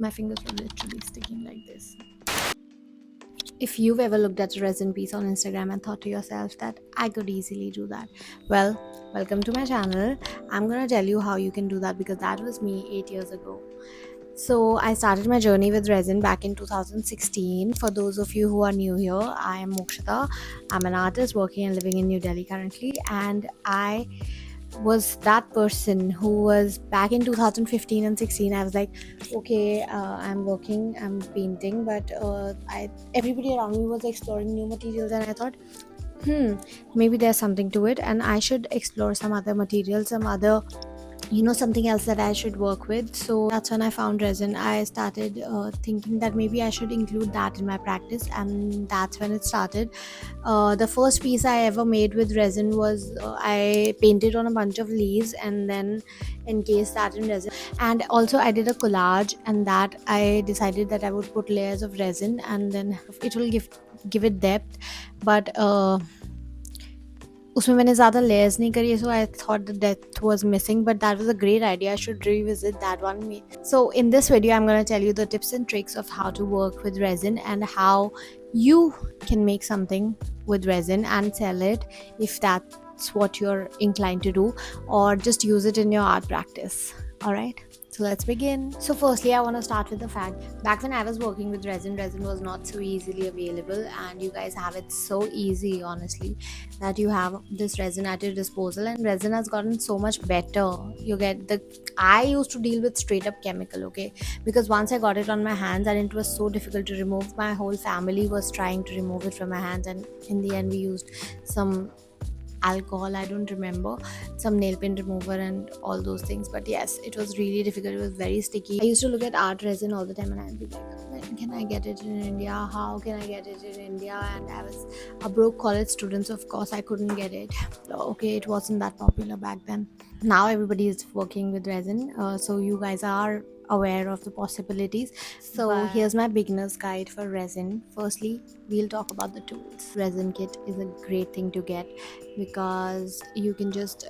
My fingers were literally sticking like this. If you've ever looked at a resin piece on Instagram and thought to yourself that I could easily do that, well, welcome to my channel. I'm gonna tell you how you can do that, because that was me 8 years ago. So I started my journey with resin back in 2016. For those of you who are new here, I am Mokshita. I'm an artist working and living in New Delhi currently, and I was that person who was back in 2015 and 16. I was like, okay, I'm working, I'm painting, but I everybody around me was exploring new materials, and I thought, maybe there's something to it, and I should explore some other materials, some other, something else that I should work with. So that's when I found resin. I started thinking that maybe I should include that in my practice, and that's when it started. The first piece I ever made with resin was I painted on a bunch of leaves and then encased that in resin. And also I did a collage, and that I decided that I would put layers of resin, and then it will give it depth. But उसमें मैंने ज़्यादा layers नहीं करी, so I thought the depth was missing, but that was a great idea. I should revisit that one. So in this video, I'm going to tell you the tips and tricks of how to work with resin and how you can make something with resin and sell it, if that's what you're inclined to do, or just use it in your art practice. All right, so let's begin. So firstly, I want to start with the fact, back when I was working with resin was not so easily available, and you guys have it so easy, honestly, that you have this resin at your disposal. And resin has gotten so much better. I used to deal with straight up chemical, okay, because once I got it on my hands and it was so difficult to remove, my whole family was trying to remove it from my hands, and in the end we used some alcohol, I don't remember, some nail paint remover and all those things. But yes, it was really difficult, it was very sticky. I used to look at art resin all the time, and I'd be like, when can I get it in India, how can I get it in India? And I was a broke college student, so of course I couldn't get it. Okay, it wasn't that popular back then. Now everybody is working with resin, so you guys are aware of the possibilities. So here's my beginner's guide for resin. Firstly, we'll talk about the tools. Resin kit is a great thing to get, because you can just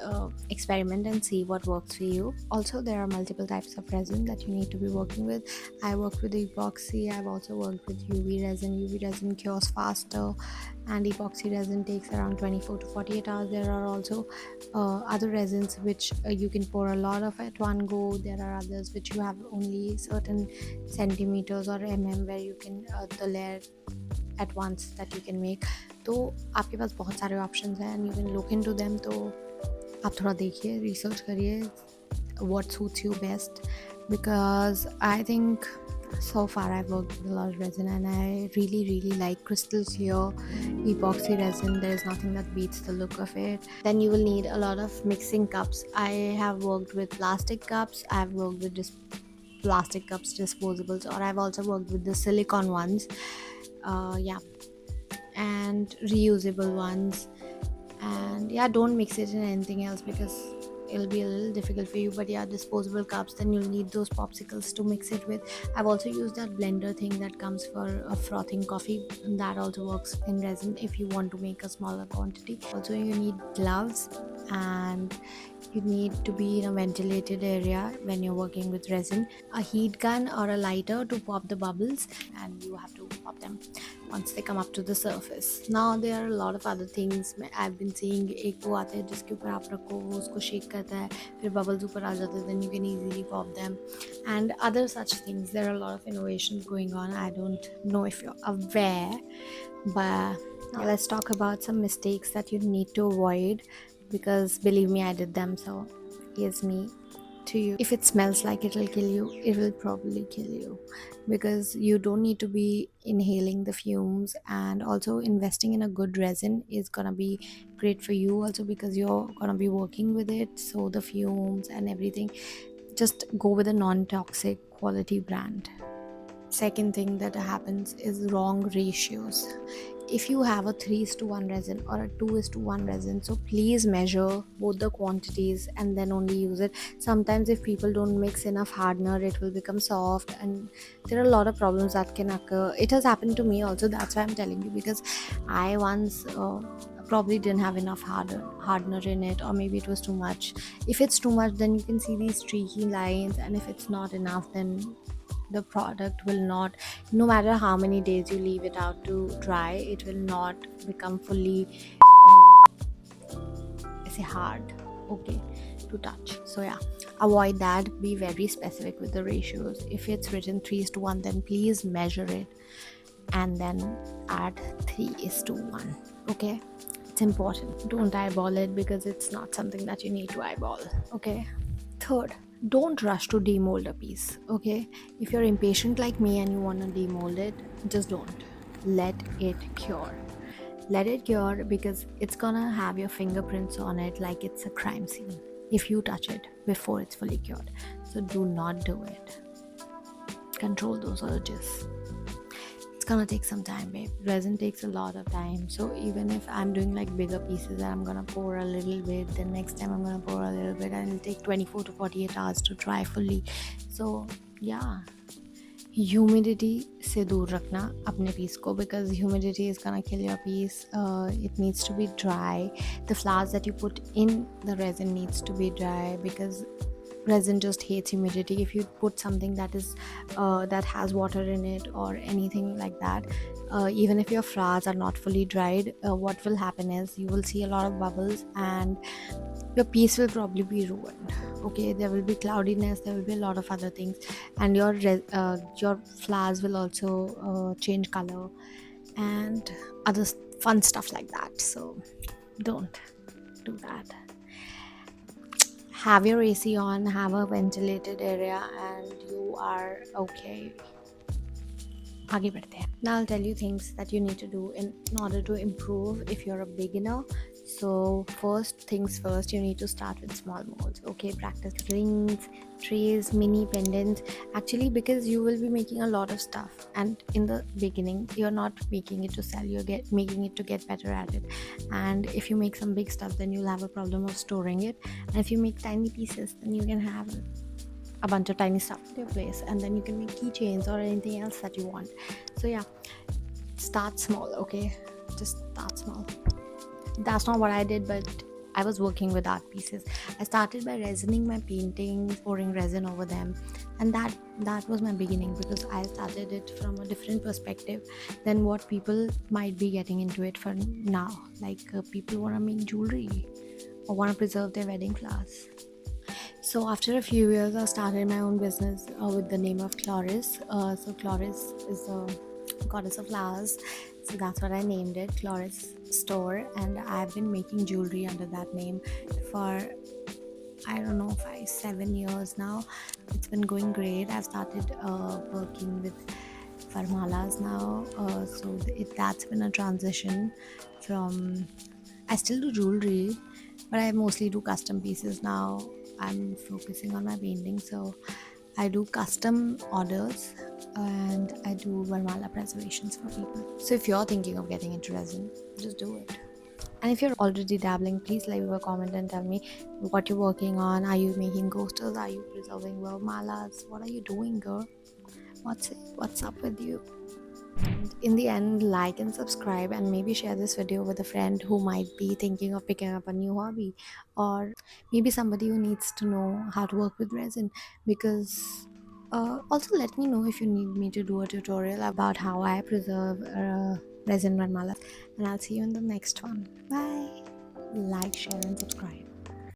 experiment and see what works for you. Also, there are multiple types of resin that you need to be working with. I worked with epoxy, I've also worked with UV resin. UV resin cures faster, and epoxy resin takes around 24 to 48 hours. There are also other resins which you can pour a lot of at one go. There are others which you have only certain centimeters or where you can the layer at once that you can make. तो आपके पास बहुत सारे options हैं, and you can look into them. तो आप थोड़ा देखिए, research करिए what suits you best, because I think so far I've worked with a lot of resin, and I really like crystal clear epoxy resin. There's nothing that beats the look of it. Then you will need a lot of mixing cups. I have worked with plastic cups, I've worked with plastic cups, disposables, or I've also worked with the silicone ones, and reusable ones. And don't mix it in anything else, because it'll be a little difficult for you. But disposable cups, then you'll need those popsicles to mix it with. I've also used that blender thing that comes for frothing coffee, and that also works in resin if you want to make a smaller quantity. Also, you need gloves, and you need to be in a ventilated area when you're working with resin. A heat gun or a lighter to pop the bubbles, and you have to pop them once they come up to the surface. Now there are a lot of other things I've been seeing. एक वो आता है जिसके ऊपर आप रखो, वो उसको शेक करता है, फिर bubbles ऊपर आ जाते हैं, then you can easily pop them, and other such things. There are a lot of innovations going on. I don't know if you're aware, but now let's talk about some mistakes that you need to avoid, because believe me, I did them. So here's me to you. If it smells like it'll kill you, it will probably kill you, because you don't need to be inhaling the fumes. And also, investing in a good resin is gonna be great for you also, because you're gonna be working with it. So the fumes and everything, just go with a non-toxic quality brand. Second thing that happens is wrong ratios. If you have a 3:1 resin or a 2:1 resin, so please measure both the quantities and then only use it. Sometimes if people don't mix enough hardener, it will become soft, and there are a lot of problems that can occur. It has happened to me also, that's why I'm telling you, because I once probably didn't have enough hardener in it, or maybe it was too much. If it's too much, then you can see these streaky lines, and if it's not enough, then the product will not, no matter how many days you leave it out to dry, it will not become fully say hard, okay, to touch. So yeah, avoid that. Be very specific with the ratios. If it's written 3:1, then please measure it and then add 3:1. Okay, it's important. Don't eyeball it because it's not something that you need to eyeball. Okay. Third, don't rush to demold a piece. Okay, if you're impatient like me and you want to demold it, just don't. Let it cure. Let it cure because it's gonna have your fingerprints on it like it's a crime scene if you touch it before it's fully cured. So do not do it. Control those urges. It's gonna take some time, babe. Resin takes a lot of time. So even if I'm doing like bigger pieces and I'm gonna pour a little bit, then next time I'm gonna pour a little bit, and it'll take 24 to 48 hours to dry fully. So yeah, humidity से दूर रखना अपने piece को, because humidity is gonna kill your piece. It needs to be dry. The flowers that you put in the resin needs to be dry because resin just hates humidity. If you put something that is that has water in it or anything like that, even if your flowers are not fully dried, what will happen is you will see a lot of bubbles and your piece will probably be ruined. Okay, there will be cloudiness, there will be a lot of other things, and your flowers will also change color and other fun stuff like that. So don't do that. Have your AC on, have a ventilated area, and you are okay. आगे बढ़ते हैं. Now I'll tell you things that you need to do in order to improve if you're a beginner. So first things first, you need to start with small molds. Okay, practice rings, trays, mini pendants. Actually, because you will be making a lot of stuff, and in the beginning you're not making it to sell, you're making it to get better at it. And if you make some big stuff, then you'll have a problem of storing it. And if you make tiny pieces, then you can have a bunch of tiny stuff in your place, and then you can make keychains or anything else that you want. So yeah, start small. Okay, just start small. That's not what I did, but I was working with art pieces. I started by resining my paintings, pouring resin over them, and that was my beginning, because I started it from a different perspective than what people might be getting into it for now. Like people want to make jewelry or want to preserve their wedding flowers. So after a few years, I started my own business with the name of Chloris. So Chloris is the goddess of flowers. So that's what I named it, Chloris Store. And I've been making jewelry under that name for, I don't know, 7 years now. It's been going great. I've started working with Varmalas now. So that's been a transition from, I still do jewelry, but I mostly do custom pieces now. I'm focusing on my painting, so I do custom orders and I do Varmala preservations for people. So if you're thinking of getting into resin, just do it. And if you're already dabbling, please leave a comment and tell me what you're working on. Are you making ghosters? Are you preserving Varmalas? What are you doing, girl? What's up with you? And in the end, like and subscribe, and maybe share this video with a friend who might be thinking of picking up a new hobby, or maybe somebody who needs to know how to work with resin. Because also let me know if you need me to do a tutorial about how I preserve resin Varmala, and I'll see you in the next one. Bye. Like, share and subscribe.